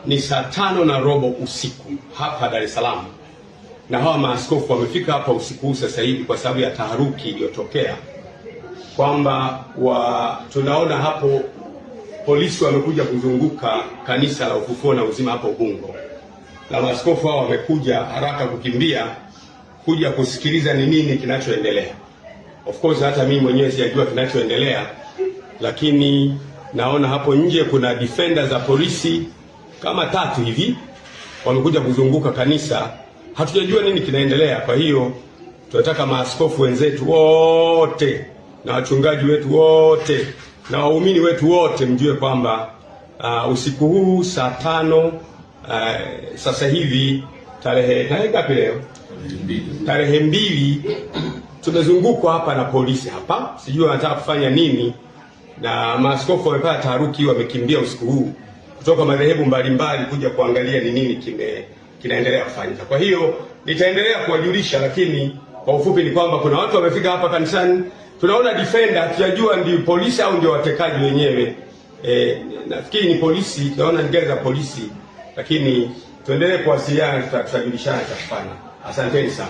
Ni saa 5:15 usiku hapa Dar es Salaam, na hawa maaskofu wamefika hapa usiku sasa hivi kwa sababu ya taharuki iliyotokea, kwamba tunaona hapo polisi wamekuja kuzunguka kanisa la Ufufuo na Uzima hapo Ubungo, na maaskofu hao wamekuja haraka kukimbia kuja kusikiliza ni nini kinachoendelea. Of course hata mimi mwenyewe sijajua kinachoendelea, lakini naona hapo nje kuna defenders za polisi kama 3 hivi wamekuja kuzunguka kanisa. Hatujajua nini kinaendelea. Kwa hiyo tunataka maaskofu wenzetu wote na wachungaji wetu wote na waumini wetu wote mjue kwamba usiku huu saa 5 sasa hivi tarehe ngapi leo? Tarehe 2 tumezungukwa hapa na polisi hapa. Sijui wanataka kufanya nini, na maaskofu wamepata taharuki, wamekimbia usiku huu kutoka madhehebu mbalimbali kuja kuangalia ni nini kinaendelea kufanyika. Kwa hiyo nitaendelea kuwajulisha, lakini kwa ufupi ni kwamba kuna watu wamefika hapa kanisani. Tunaona defender, hatujajua ndio polisi au ndio watekaji wenyewe. Nafikiri ni polisi, tunaona ni gari za polisi, lakini tuendelee kuwasiliana, tutajulishana cha kufanya. Asanteni sana.